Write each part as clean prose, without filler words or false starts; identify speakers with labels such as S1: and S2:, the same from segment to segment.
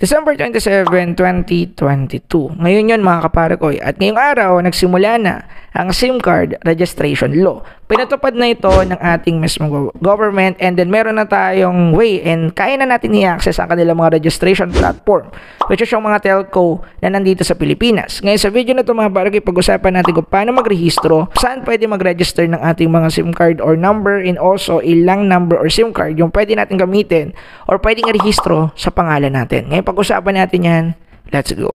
S1: December 27, 2022. Ngayon yun mga kapare ko. At ngayong araw, nagsimula na ang SIM card registration law. Pinatupad na ito ng ating mismo government, and then meron na tayong way and kaya na natin i-access ang kanilang mga registration platform, which is yung mga telco na nandito sa Pilipinas. Ngayon sa video na ito mga kapare ko, pag-usapan natin kung paano magrehistro, saan pwede mag-register ng ating mga SIM card or number, and also ilang number or SIM card yung pwede natin gamitin or pwedeng i-rehistro sa pangalan natin. Ngayon pag-usapan natin yan. Let's go.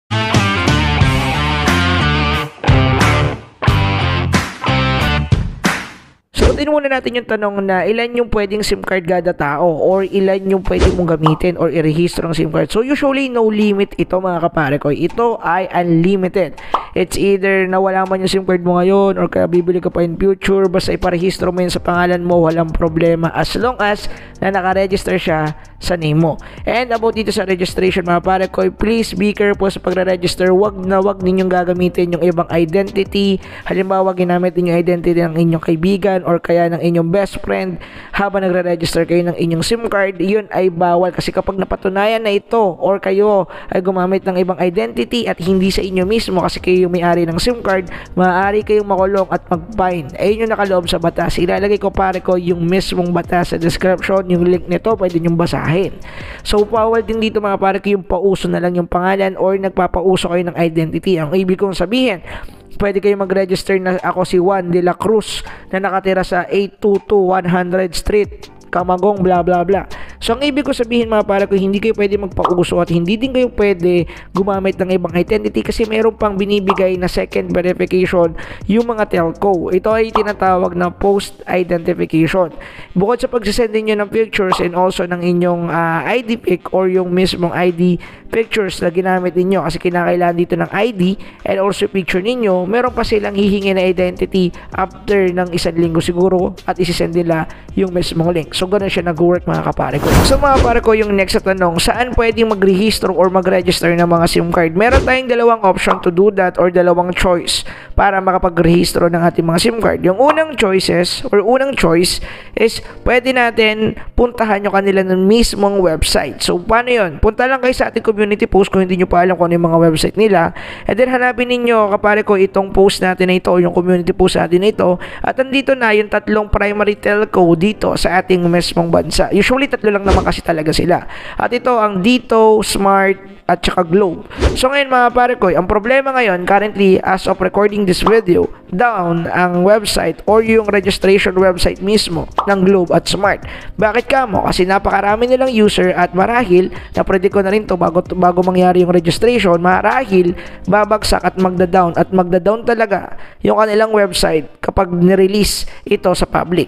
S1: Sagutin muna natin yung tanong na ilan yung pwedeng SIM card kada tao or ilan yung pwedeng mong gamitin or i-rehistro ng SIM card. So usually no limit ito mga kapare ko. Ito ay unlimited. It's either nawala man yung SIM card mo ngayon or kaya bibili ka pa in future, basta iparehistro mo yun sa pangalan mo, walang problema as long as na nakaregister siya sa name mo. And about dito sa registration mga pare ko, please be careful sa pagre-register. Wag ninyong gagamitin yung ibang identity. Halimbawa, ginamit niyo yung identity ng inyong kaibigan or kaya ng inyong best friend habang nagre-register kayo ng inyong SIM card. Yun ay bawal kasi kapag napatunayan na ito or kayo ay gumamit ng ibang identity at hindi sa inyo mismo kasi kayo yung may-ari ng SIM card, maaari kayong makulong at mag-fine. Ayun yung nakaloob sa batas. Ilalagay ko pare ko yung mismong batas sa description. Yung link nito pwede nyong basahin. So bawal din dito mga pare ko yung pauso na lang yung pangalan or nagpapauso kayo ng identity. Ang ibig kong sabihin, pwede kayo mag-register na ako si Juan de la Cruz na nakatira sa 822 100 Street Camagong bla bla bla. So ang ibig ko sabihin mga pare ko, hindi kayo pwede magpauso at hindi din kayo pwede gumamit ng ibang identity kasi meron pang binibigay na second verification yung mga telco. Ito ay tinatawag na post identification. Bukod sa pagsisend niyo ng pictures and also ng inyong ID pic or yung mismong ID pictures na ginamit niyo kasi kinakailangan dito ng ID and also picture niyo, meron pa silang hihingi na identity after ng 1 linggo siguro at isisend nila yung mismong link. So ganun siya nag-work mga kapare ko. So mga kapare ko, yung next na tanong, saan pwedeng mag-rehistro or mag-register ng mga SIM card? Meron tayong dalawang option to do that or dalawang choice para makapag-rehistro ng ating mga SIM card. Yung unang choice is pwede natin puntahan yung kanila ng mismong website. So paano yun? Punta lang kayo sa ating community post kung hindi nyo pa alam kung ano yung mga website nila, and then hanapin ninyo kapare ko itong post natin na ito o yung community post natin na ito, at andito na yung tatlong primary telco dito sa ating mismong bansa. Usually tatlo lang naman kasi talaga sila. At ito ang Dito, Smart at saka Globe. So ngayon mga pare ko, ang problema ngayon currently as of recording this video, down ang website or yung registration website mismo ng Globe at Smart. Bakit kamo? Kasi napakarami nilang user at marahil, na-predict ko na rin to bago mangyari yung registration, marahil babagsak at magda-down talaga yung kanilang website kapag nirelease ito sa public.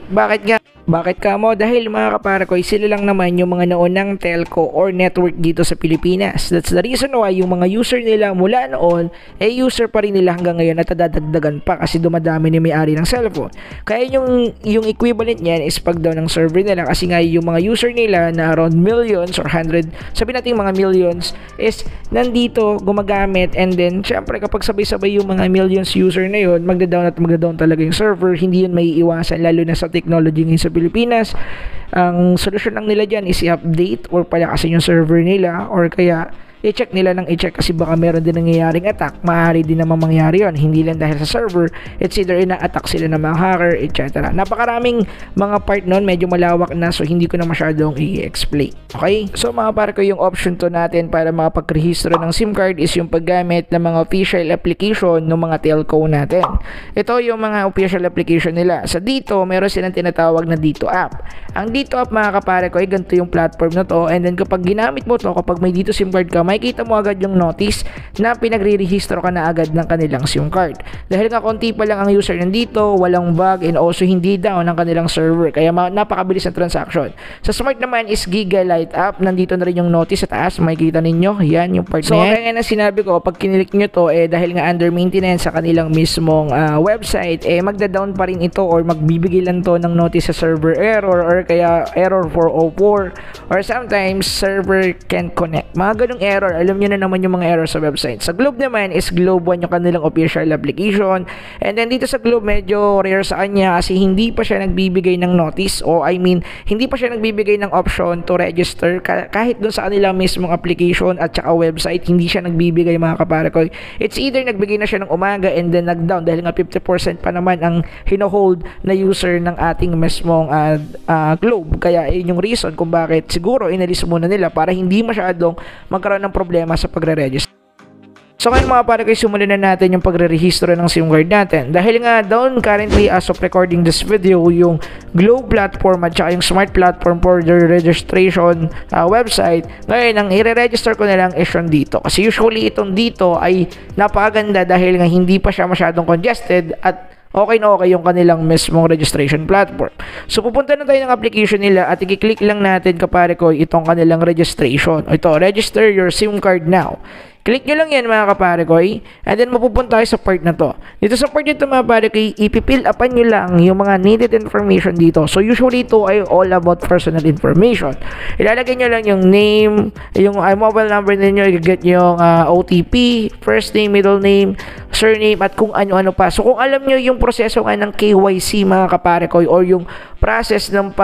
S1: Bakit kamo? Dahil mga kapare ko, sila lang naman yung mga naunang telco or network dito sa Pilipinas. That's the reason why yung mga user nila mula noon, user pa rin nila hanggang ngayon at dadagdagan pa kasi dumadami ni may-ari ng cellphone. Kaya yung equivalent niyan is pag down ng server nila kasi nga yung mga user nila na around millions or 100, sabi natin mga millions, is nandito gumagamit, and then syempre kapag sabay-sabay yung mga millions user na yun, magda-down talaga yung server. Hindi yun may iwasan lalo na sa technology ngayon sa Pilipinas. Ang solusyon lang nila dyan is i-update or palakasin yung server nila or kaya i-check nila ng i-check kasi baka meron din nangyayaring attack. Maaari din naman mangyari yun, hindi lang dahil sa server, it's either ina-attack sila ng mga hacker, etc. Napakaraming mga part nun, medyo malawak na, so hindi ko na masyadong i-explain. Okay? So mga pare ko, yung option to natin para makapag-rehistro ng SIM card is yung paggamit ng mga official application ng mga telco natin. Ito yung mga official application nila. Sa Dito, meron silang tinatawag na Dito app. Ang Dito app mga kapare ko ay ganito yung platform na to, and then kapag ginamit mo to, kapag may Dito SIM card ka, makikita mo agad yung notice na pinagre-rehistro ka na agad ng kanilang SIM card. Dahil nga konti pa lang ang user nandito, walang bug, and also hindi down ang kanilang server. Kaya napakabilis ng transaction. Sa Smart naman is Giga Light app. Nandito na rin yung notice sa taas. Makikita ninyo. Yan yung part na yan. So kaya na sinabi ko, pag kinilik nyo to, dahil nga under maintenance sa kanilang mismong website, magda-down pa rin ito or magbibigay lang to ng notice sa server error or kaya error 404 or sometimes server can't connect. Mga ganung error error. Alam nyo na naman yung mga error sa website. Sa Globe naman is Globe 1 yung kanilang official application. And then dito sa Globe, medyo rare sa kanya kasi hindi pa siya nagbibigay ng notice o I mean, hindi pa siya nagbibigay ng option to register kahit dun sa kanila mismong application at saka website, hindi siya nagbibigay mga kapare ko. It's either nagbigay na siya ng umaga and then nag-down dahil nga 50% pa naman ang hino-hold na user ng ating mismong Globe. Kaya yun yung reason kung bakit siguro inalis muna nila para hindi masyadong magkaroon ng problema sa pagre-register. So ngayon mga pare ko, simulan na natin yung pagre-rehistro ng SIM card natin. Dahil nga down currently as of recording this video, yung Globe platform at saka yung Smart platform for the registration website, ngayon ang i-register ko na lang is yung dito. Kasi usually itong dito ay napakaganda dahil nga hindi pa siya masyadong congested at okay na okay yung kanilang mismong registration platform. So pupunta na tayo ng application nila at i-click lang natin kapare ko itong kanilang registration. Ito, register your SIM card now. Click nyo lang yan mga kapare ko, and then mapupunta tayo sa part na to. Dito sa part nito mga kapare ko, ipipill upan nyo lang yung mga needed information dito. So usually ito ay all about personal information. Ilalagay nyo lang yung name, yung mobile number ninyo, i-get yung OTP, first name, middle name, surname, at kung ano-ano pa. So kung alam nyo yung proseso nga ng KYC mga kapare ko, or yung process ng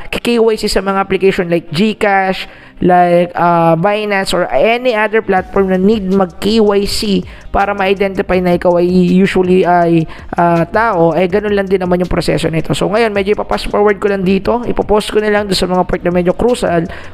S1: KYC sa mga application like GCash, like Binance or any other platform na need mag-KYC para ma-identify na ikaw ay usually ay tao, ganun lang din naman yung proseso nito. So ngayon medyo ipapass forward ko lang dito, ipopost ko na lang doon sa mga part na medyo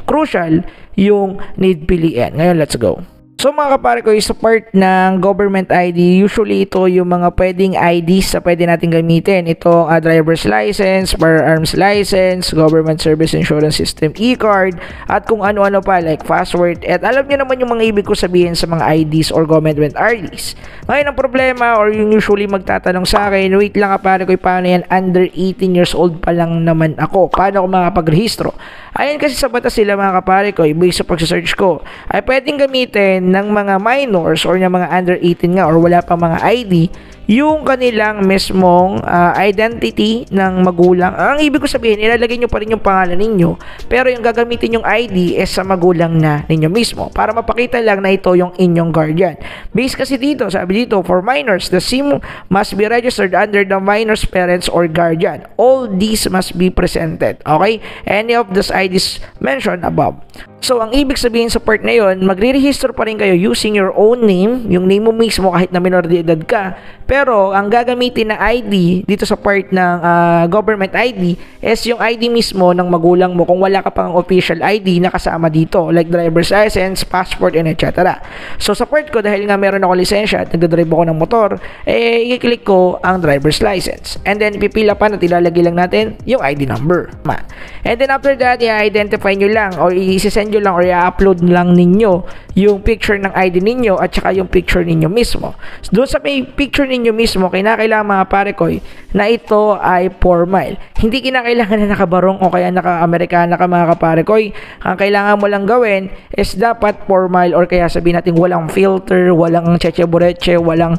S1: crucial yung need piliin. Ngayon let's go. So mga kapare ko, sa part ng government ID, usually ito yung mga pwedeng IDs na pwede natin gamitin. Ito driver's license, firearms license, government service insurance system, e-card, at kung ano-ano pa like password. At alam nyo naman yung mga ibig ko sabihin sa mga IDs or government IDs. Ngayon ang problema or yung usually magtatanong sa akin, wait lang kapare ko, paano yan, under 18 years old pa lang naman ako, paano ako makapag-rehistro? Ayan kasi sa batas sila mga kapare ko, based sa pag-search ko, ay pwedeng gamitin ng mga minors or ng mga under 18 nga or wala pa mga ID yung kanilang mismong identity ng magulang. Ang ibig ko sabihin, ilalagay nyo pa rin yung pangalan ninyo, pero yung gagamitin yung ID is sa magulang na ninyo mismo para mapakita lang na ito yung inyong guardian. Based kasi dito, sabi dito, for minors, the SIM must be registered under the minor's parents or guardian. All these must be presented. Okay? Any of those IDs mentioned above. So, ang ibig sabihin sa part na yun, magre-register pa rin kayo using your own name, yung name mo mismo kahit na minor de edad ka. Pero, ang gagamitin na ID dito sa part ng government ID is yung ID mismo ng magulang mo kung wala ka pang official ID na kasama dito, like driver's license, passport, and etc. So, sa part ko, dahil nga meron ako lisensya at nagdadrive ako ng motor, i-click ko ang driver's license. And then, ipipila pa na ilalagay lang natin yung ID number. And then, after that, i-identify nyo lang or i-send nyo lang or i-upload lang ninyo yung picture ng ID ninyo at saka yung picture ninyo mismo. So, doon sa may picture ninyo mismo, kinakailangan mga pare ko na ito ay formal. Hindi kinakailangan na nakabarong o kaya naka-Amerikana ka mga kapare ko. Ang kailangan mo lang gawin is dapat formal or kaya sabihin natin walang filter, walang cheche-bureche, walang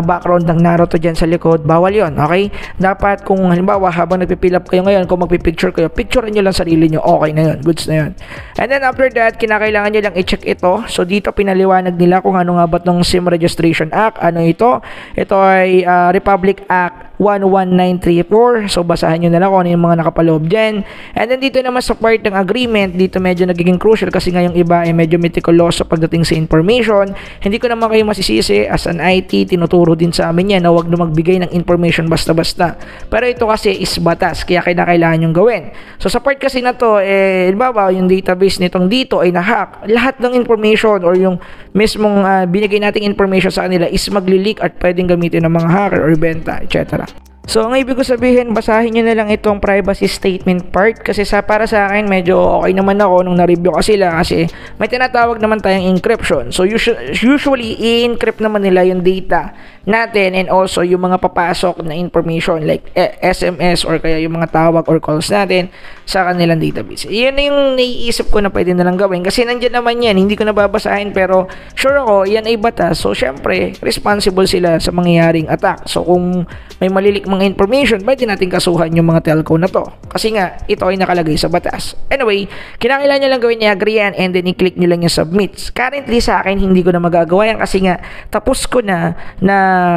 S1: background ng Naruto dyan sa likod. Bawal yon, okay? Dapat kung halimbawa habang nagpipil up kayo ngayon, kung magpipicture kayo, picturean nyo lang sarili nyo. Okay na yun. Goods na yun. And then after that, kinakailangan nyo lang i-check ito. So dito pinaliwanag nila kung ano nga ba itong SIM Registration Act. Ano ito? Ito ay Republic Act 11934. So basahin nyo na lang kung ano yung mga nakapaloob dyan. And then dito naman sa part ng agreement, dito medyo nagiging crucial kasi nga yung iba ay medyo meticulous sa pagdating sa information. Hindi ko naman kayo masisisi as an IT, tinuturo din sa amin yan na huwag na magbigay ng information basta-basta. Pero ito kasi is batas, kaya kailangan yung gawin. So sa part kasi na to, halimbawa yung database nitong dito ay na-hack. Lahat ng information or yung mismong binigay nating information sa kanila is magli-leak at pwedeng gamitin ng mga hacker or benta, etc. So, ang ibig ko sabihin, basahin nyo na lang itong privacy statement part kasi para sa akin, medyo okay naman ako nung na-review ko sila kasi may tinatawag naman tayong encryption. So, usually, i-encrypt naman nila yung data natin and also yung mga papasok na information like SMS or kaya yung mga tawag or calls natin sa kanilang database. Yun na yung naiisip ko na pwede na lang gawin kasi nandiyan naman yan, hindi ko nababasahin pero sure ako, yan ay batas. So, syempre, responsible sila sa mangyayaring attack. So, kung may malilik mga information, pwede natin kasuhan yung mga telco na to. Kasi nga, ito ay nakalagay sa batas. Anyway, kinakailangan nyo lang gawin i-agree yan and then i-click nyo lang yung submit. Currently sa akin, hindi ko na magagawa yan kasi nga, tapos ko na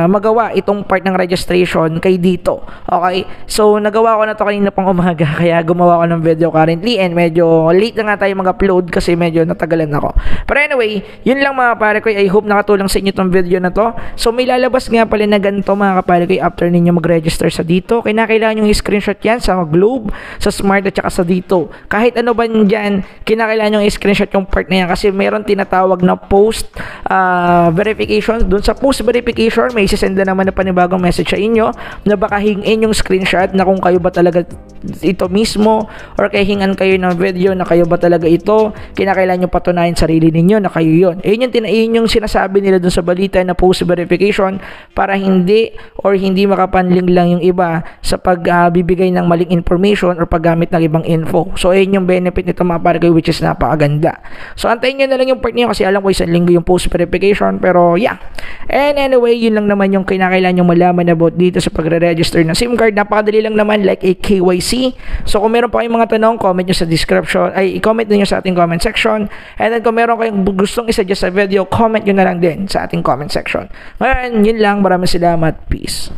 S1: magawa itong part ng registration kay dito. Okay? So, nagawa ko na to kanina pang umaga kaya gumawa ko ng video currently and medyo late na nga tayo mag-upload kasi medyo natagalan ako. Pero anyway, yun lang mga kapare ko. I hope nakatulong sa inyo itong video na to. So, may lalabas nga pala na ganito mga kapare ko after ninyo mag-register sa dito. Kinakailangan yung screenshot yan sa Globe, sa Smart at saka sa dito. Kahit ano ba dyan, kinakailangan yung screenshot yung part na yan kasi meron tinatawag na post verification. Doon sa post verification, may isisend na naman na panibagong message sa inyo na baka hingin yung screenshot na kung kayo ba talaga ito mismo or kaya hingan kayo ng video na kayo ba talaga ito. Kinakailangan nyo patunayan sarili ninyo na kayo yun. Yun yung sinasabi nila dun sa balita na post verification para hindi makapanling lang yung iba sa pagbibigay ng maling information or paggamit ng ibang info. So, yun yung benefit nito mga pare kayo which is napakaganda. So, antayin nyo na lang yung part niyo kasi alam ko isang linggo yung post verification pero yeah. And anyway, yun lang naman yung kinakailangan nyo malaman about dito sa pagre-register ng SIM card. Napakadali lang naman like a KYC. So, kung meron pa kayong mga tanong, comment nyo sa description, i-comment nyo sa ating comment section. And then, kung meron kayong gustong isa-suggest sa video, comment nyo na lang din sa ating comment section. Ngayon, yun lang. Maraming salamat. Peace.